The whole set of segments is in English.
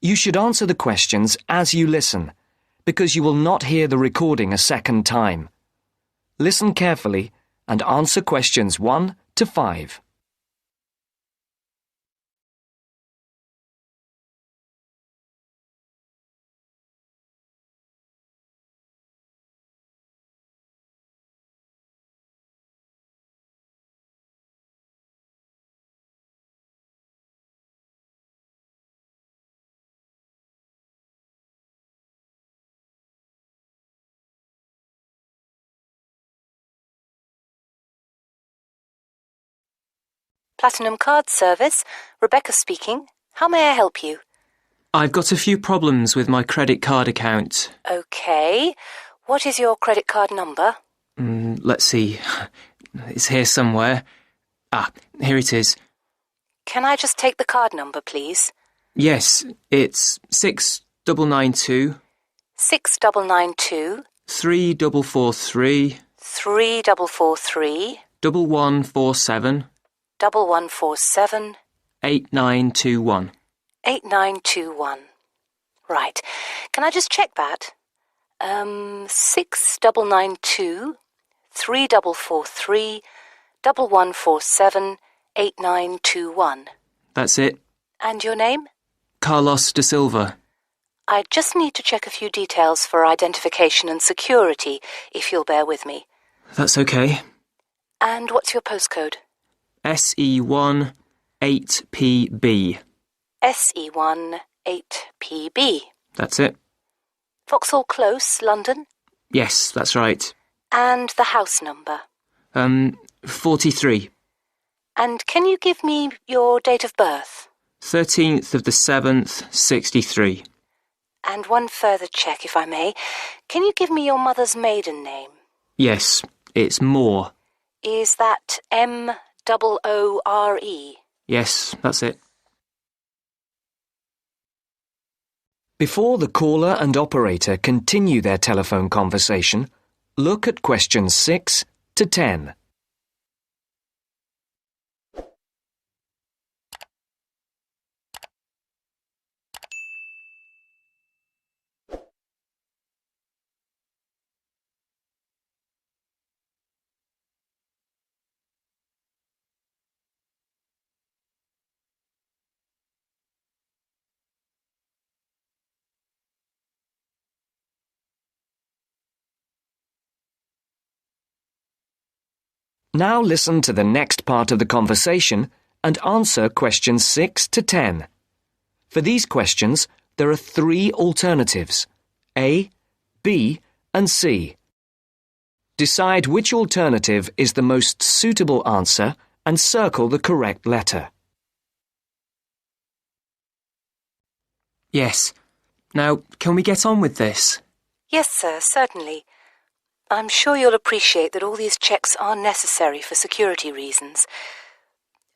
You should answer the questions as you listen, because you will not hear the recording a second time. Listen carefully and answer questions 1 to 5. Platinum Card Service, Rebecca speaking. How may I help you? I've got a few problems with my credit card account. Okay. What is your credit card number? Let's see. It's here somewhere. Here it is. Can I just take the card number, please? Yes, it's 6992 6992 3443 3443 1147 1147 8921. 8921. Right. Can I just check that? 6992 3443 1147 8921. That's it. And your name? Carlos de Silva. I just need to check a few details for identification and security, if you'll bear with me. That's okay. And what's your postcode? SE1 8PB. SE1 8PB. That's it. Vauxhall Close, London? Yes, that's right. And the house number? 43. And can you give me your date of birth? 13th of the 7th, 63. And one further check, if I may. Can you give me your mother's maiden name? Yes, it's Moore. Is that M-O-O-R-E? Yes, that's it. Before the caller and operator continue their telephone conversation, look at questions 6 to 10. Now listen to the next part of the conversation and answer questions 6 to 10. For these questions, there are 3 alternatives: A, B, and C. Decide which alternative is the most suitable answer and circle the correct letter. Yes. Now, can we get on with this? Yes, sir, certainly. I'm sure you'll appreciate that all these checks are necessary for security reasons.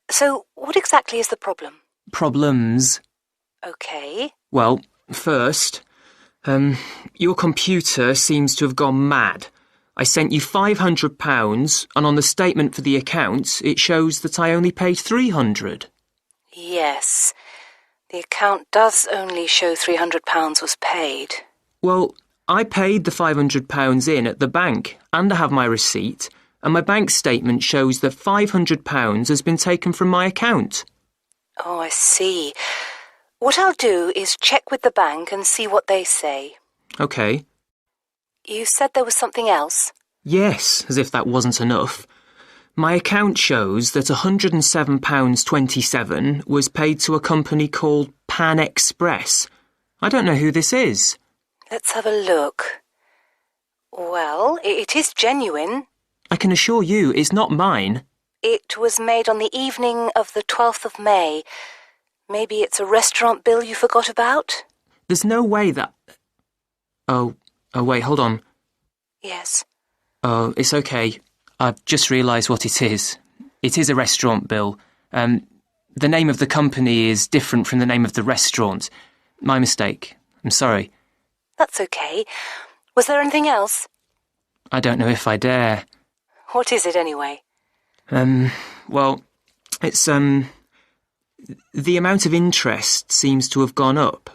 So, what exactly is the problem? Problems? Okay. Well, first, your computer seems to have gone mad. I sent you £500 and on the statement for the account it shows that I only paid £300. Yes. The account does only show £300 was paid. Well, I paid the £500 in at the bank and I have my receipt, and my bank statement shows that £500 has been taken from my account. Oh, I see. What I'll do is check with the bank and see what they say. OK. You said there was something else? Yes, as if that wasn't enough. My account shows that £107.27 was paid to a company called Pan Express. I don't know who this is. Let's have a look. Well, it is genuine. I can assure you it's not mine. It was made on the evening of the 12th of May. Maybe it's a restaurant bill you forgot about? There's no way that... Oh, wait, hold on. Yes. Oh, it's okay. I've just realised what it is. It is a restaurant bill. The name of the company is different from the name of the restaurant. My mistake. I'm sorry. That's okay. Was there anything else? I don't know if I dare. What is it anyway? Well, it's, the amount of interest seems to have gone up.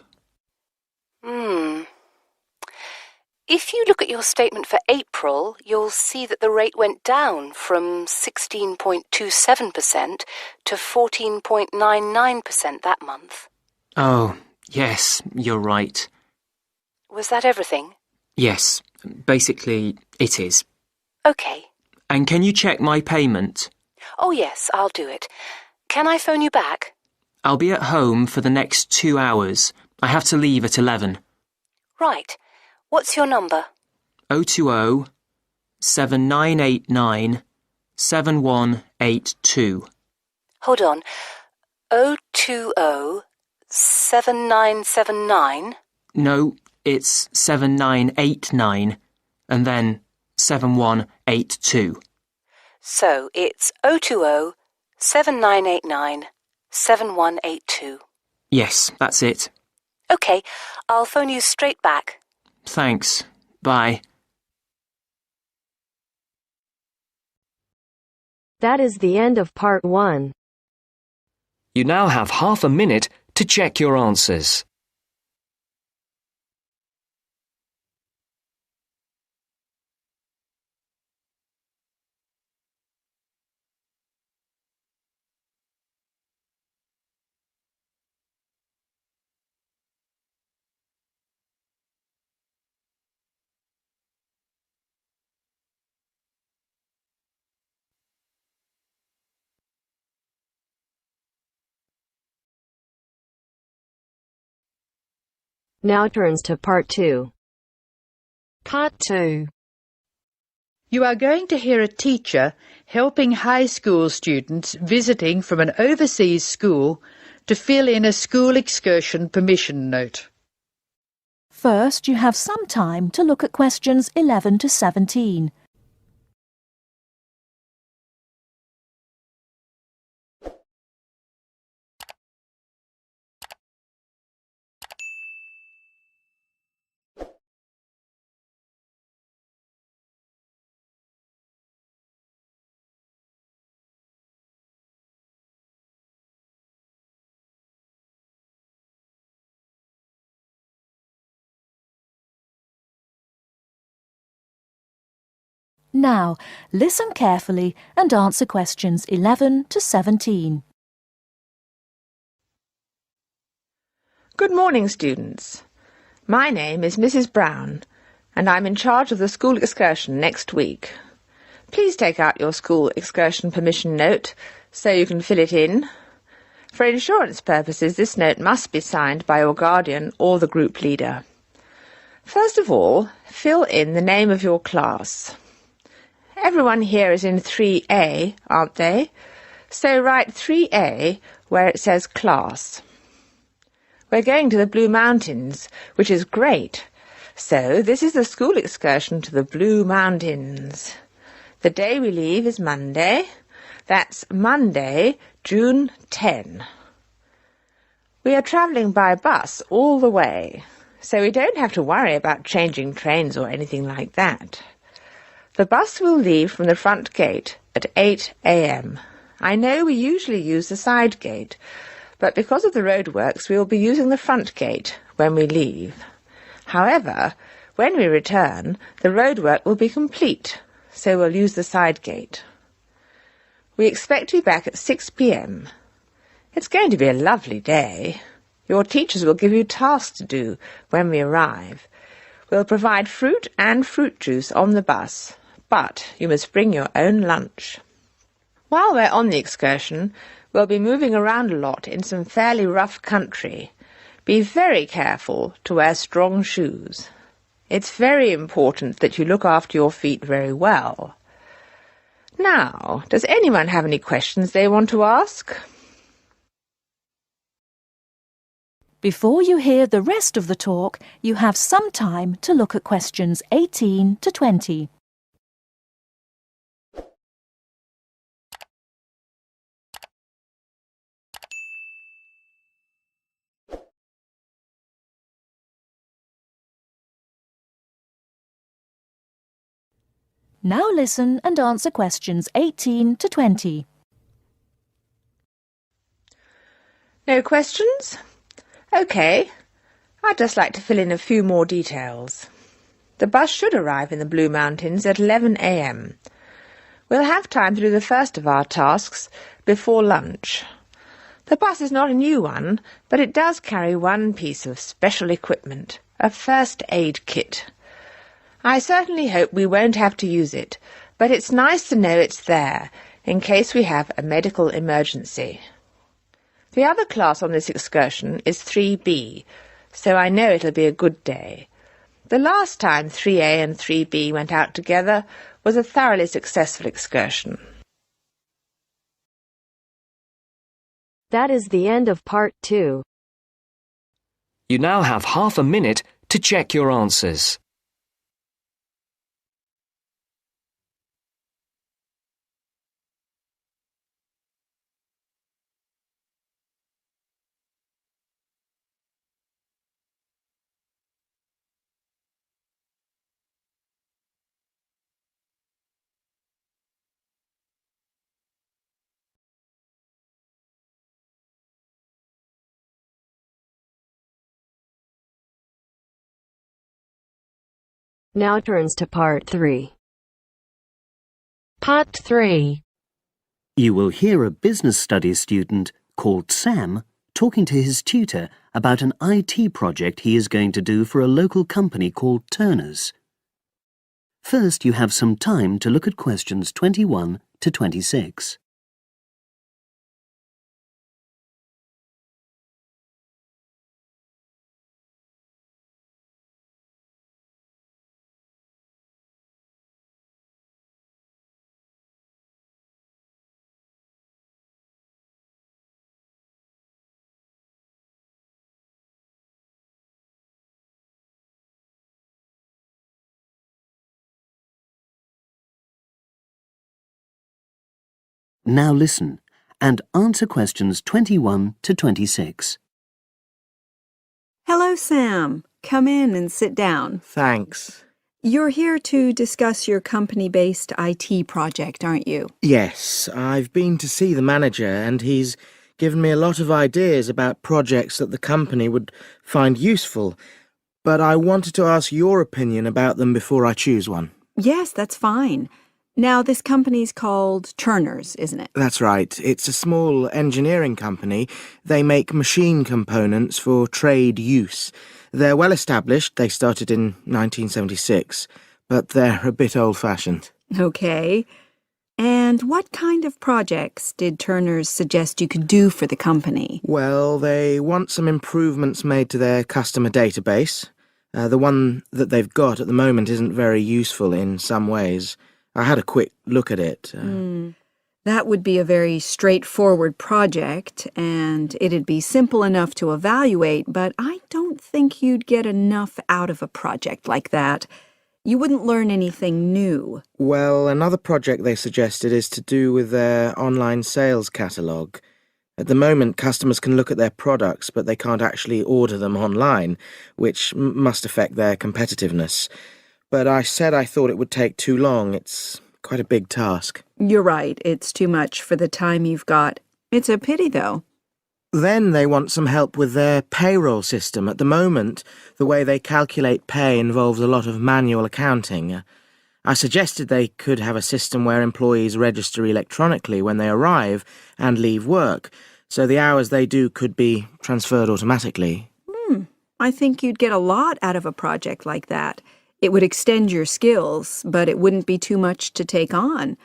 If you look at your statement for April, you'll see that the rate went down from 16.27% to 14.99% that month. Oh, yes, you're right. Was that everything? Yes, basically it is. OK. And can you check my payment? Oh, yes, I'll do it. Can I phone you back? I'll be at home for the next 2 hours. I have to leave at 11. Right. What's your number? 020 7989 7182. Hold on. 020 7979? No, it's 7989 and then 7182. So it's 020 7989 7182. Yes, that's it. OK, I'll phone you straight back. Thanks. Bye. That is the end of part 1. You now have half a minute to check your answers. Now turns to part 2. Part 2. You are going to hear a teacher helping high school students visiting from an overseas school to fill in a school excursion permission note. First, you have some time to look at questions 11 to 17. Now, listen carefully and answer questions 11 to 17. Good morning, students. My name is Mrs. Brown, and I'm in charge of the school excursion next week. Please take out your school excursion permission note so you can fill it in. For insurance purposes, this note must be signed by your guardian or the group leader. First of all, fill in the name of your class. Everyone here is in 3A, aren't they? So write 3A where it says class. We're going to the Blue Mountains, which is great. So this is the school excursion to the Blue Mountains. The day we leave is Monday. That's Monday, June 10. We are travelling by bus all the way, so we don't have to worry about changing trains or anything like that. The bus will leave from the front gate at 8 a.m. I know we usually use the side gate, but because of the roadworks we will be using the front gate when we leave. However, when we return, the roadwork will be complete, so we'll use the side gate. We expect to be back at 6 p.m. It's going to be a lovely day. Your teachers will give you tasks to do when we arrive. We'll provide fruit and fruit juice on the bus, but you must bring your own lunch. While we're on the excursion, we'll be moving around a lot in some fairly rough country. Be very careful to wear strong shoes. It's very important that you look after your feet very well. Now, does anyone have any questions they want to ask? Before you hear the rest of the talk, you have some time to look at questions 18 to 20. Now listen and answer questions 18 to 20. No questions? OK. I'd just like to fill in a few more details. The bus should arrive in the Blue Mountains at 11 a.m. We'll have time to do the first of our tasks before lunch. The bus is not a new one, but it does carry one piece of special equipment, a first aid kit. I certainly hope we won't have to use it, but it's nice to know it's there in case we have a medical emergency. The other class on this excursion is 3B, so I know it'll be a good day. The last time 3A and 3B went out together was a thoroughly successful excursion. That is the end of part 2. You now have half a minute to check your answers. Now turns to part 3. Part 3. You will hear a business studies student called Sam talking to his tutor about an IT project he is going to do for a local company called Turner's. First, you have some time to look at questions 21 to 26. Now listen and answer questions 21 to 26. Hello, Sam. Come in and sit down. Thanks. You're here to discuss your company-based IT project, aren't you? Yes, I've been to see the manager and he's given me a lot of ideas about projects that the company would find useful, but I wanted to ask your opinion about them before I choose one. Yes, that's fine. Now, this company's called Turner's, isn't it? That's right. It's a small engineering company. They make machine components for trade use. They're well established. They started in 1976, but they're a bit old-fashioned. Okay. And what kind of projects did Turner's suggest you could do for the company? Well, they want some improvements made to their customer database. The one that they've got at the moment isn't very useful in some ways. I had a quick look at it. That would be a very straightforward project, and it'd be simple enough to evaluate, but I don't think you'd get enough out of a project like that. You wouldn't learn anything new. Well, another project they suggested is to do with their online sales catalogue. At the moment, customers can look at their products, but they can't actually order them online, which must affect their competitiveness. But I said I thought it would take too long. It's quite a big task. You're right. It's too much for the time you've got. It's a pity, though. Then they want some help with their payroll system. At the moment, the way they calculate pay involves a lot of manual accounting. I suggested they could have a system where employees register electronically when they arrive and leave work, so the hours they do could be transferred automatically. I think you'd get a lot out of a project like that. It would extend your skills, but it wouldn't be too much to take on.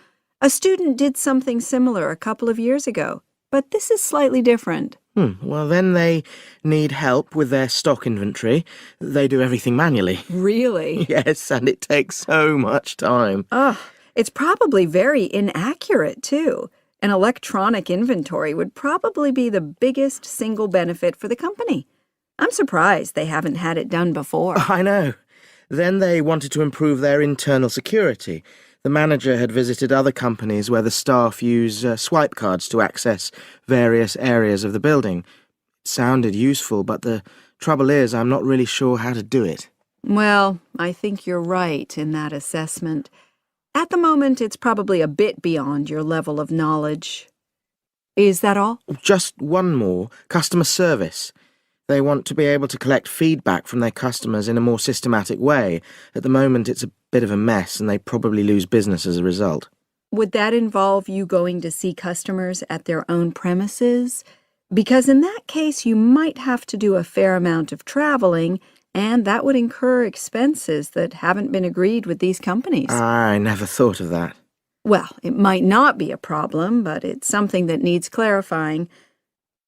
A student did something similar a couple of years ago, but this is slightly different. Well, then they need help with their stock inventory. They do everything manually. Really? Yes, and it takes so much time. It's probably very inaccurate, too. An electronic inventory would probably be the biggest single benefit for the company. I'm surprised they haven't had it done before. I know. Then they wanted to improve their internal security. The manager had visited other companies where the staff use swipe cards to access various areas of the building. It sounded useful, but the trouble is I'm not really sure how to do it. Well, I think you're right in that assessment. At the moment, it's probably a bit beyond your level of knowledge. Is that all? Just one more. Customer service. They want to be able to collect feedback from their customers in a more systematic way. At the moment, it's a bit of a mess, and they probably lose business as a result. Would that involve you going to see customers at their own premises? Because in that case, you might have to do a fair amount of traveling, and that would incur expenses that haven't been agreed with these companies. I never thought of that. Well, it might not be a problem, but it's something that needs clarifying.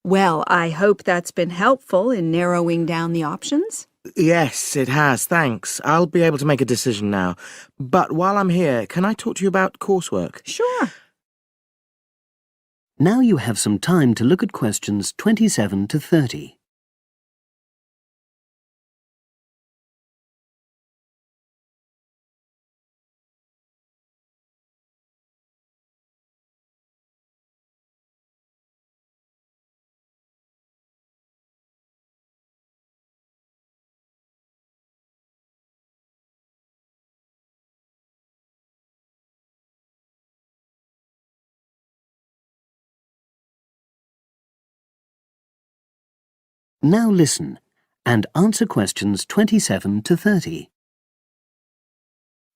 Well, I hope that's been helpful in narrowing down the options. Yes, it has, thanks. I'll be able to make a decision now. But while I'm here, can I talk to you about coursework? Sure. Now you have some time to look at questions 27 to 30. Now listen and answer questions 27 to 30.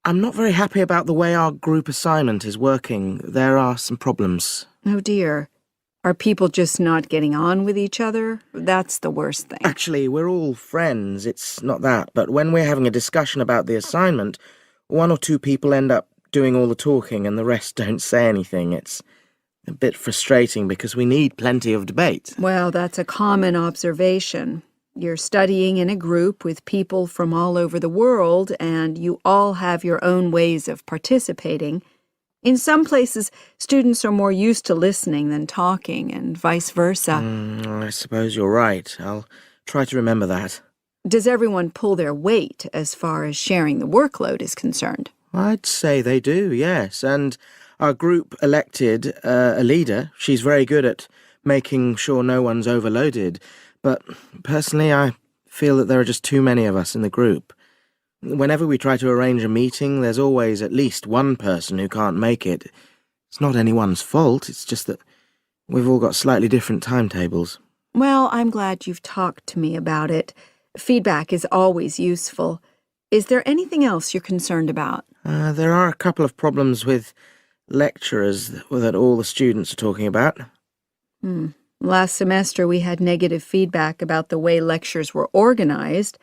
I'm not very happy about the way our group assignment is working. There are some problems. Oh dear. Are people just not getting on with each other? That's the worst thing. Actually, we're all friends, it's not that. But when we're having a discussion about the assignment, one or two people end up doing all the talking and the rest don't say anything. It's a bit frustrating because we need plenty of debate. Well, that's a common observation. You're studying in a group with people from all over the world, and you all have your own ways of participating. In some places, students are more used to listening than talking, and vice versa. I suppose you're right. I'll try to remember that. Does everyone pull their weight as far as sharing the workload is concerned? I'd say they do, yes. And our group elected a leader. She's very good at making sure no one's overloaded. But personally, I feel that there are just too many of us in the group. Whenever we try to arrange a meeting, there's always at least one person who can't make it. It's not anyone's fault, it's just that we've all got slightly different timetables. Well, I'm glad you've talked to me about it. Feedback is always useful. Is there anything else you're concerned about? There are a couple of problems with lecturers that all the students are talking about. Last semester we had negative feedback about the way lectures were organized.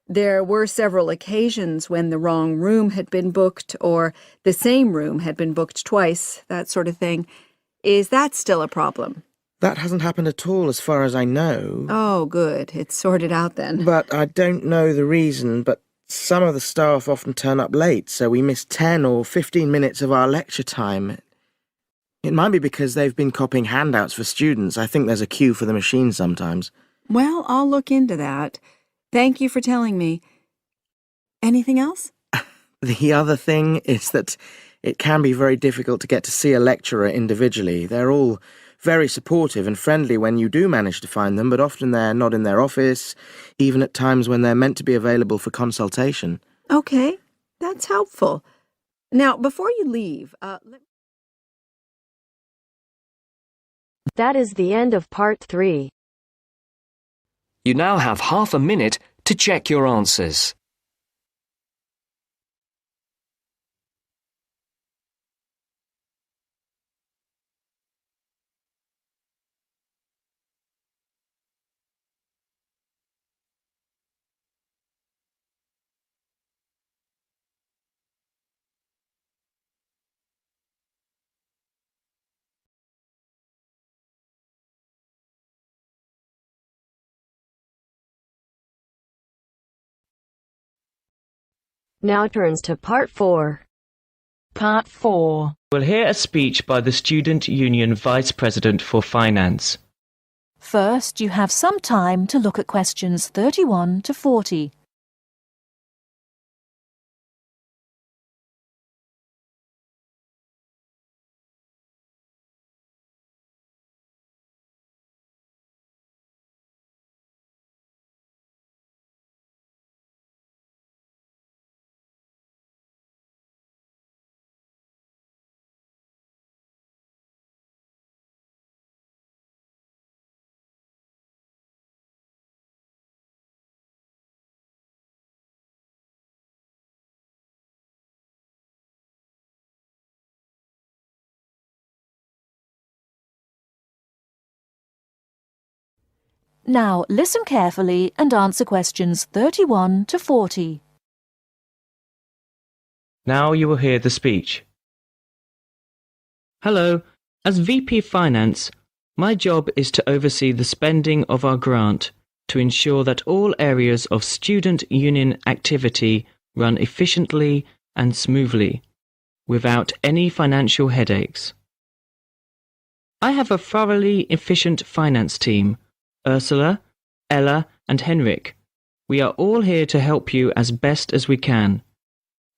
There were several occasions when the wrong room had been booked or the same room had been booked twice, that sort of thing. Is that still a problem? That hasn't happened at all as far as I know. Oh, good. It's sorted out then. But I don't know the reason, but some of the staff often turn up late, so we miss 10 or 15 minutes of our lecture time. It might be because they've been copying handouts for students. I think there's a queue for the machine sometimes. Well, I'll look into that. Thank you for telling me. Anything else? The other thing is that it can be very difficult to get to see a lecturer individually. They're all very supportive and friendly when you do manage to find them, but often they're not in their office, even at times when they're meant to be available for consultation. Okay, that's helpful. Now, before you leave, That is the end of part 3. You now have half a minute to check your answers. Now turns to part 4. Part 4. We'll hear a speech by the Student Union Vice President for Finance. First, you have some time to look at questions 31 to 40. Now listen carefully and answer questions 31 to 40. Now you will hear the speech. Hello, as VP Finance, my job is to oversee the spending of our grant to ensure that all areas of student union activity run efficiently and smoothly, without any financial headaches. I have a thoroughly efficient finance team, Ursula, Ella and Henrik. We are all here to help you as best as we can.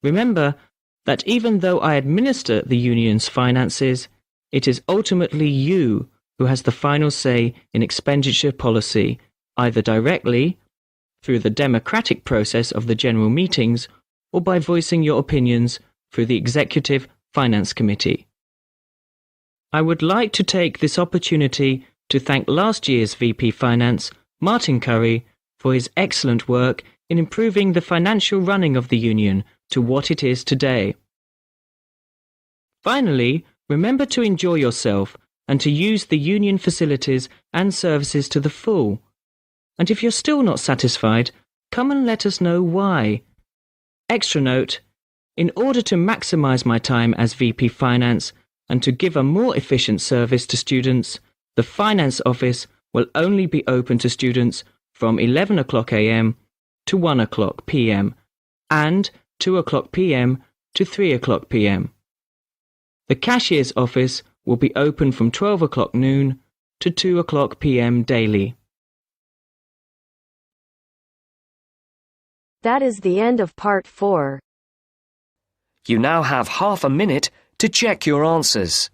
Remember that even though I administer the union's finances, it is ultimately you who has the final say in expenditure policy, either directly, through the democratic process of the general meetings, or by voicing your opinions through the Executive Finance Committee. I would like to take this opportunity to thank last year's VP Finance, Martin Curry, for his excellent work in improving the financial running of the union to what it is today. Finally, remember to enjoy yourself and to use the union facilities and services to the full. And if you're still not satisfied, come and let us know why. Extra note, in order to maximise my time as VP Finance and to give a more efficient service to students, the Finance Office will only be open to students from 11 o'clock a.m. to 1 o'clock p.m. and 2 o'clock p.m. to 3 o'clock p.m. The Cashier's Office will be open from 12 o'clock noon to 2 o'clock p.m. daily. That is the end of part 4. You now have half a minute to check your answers.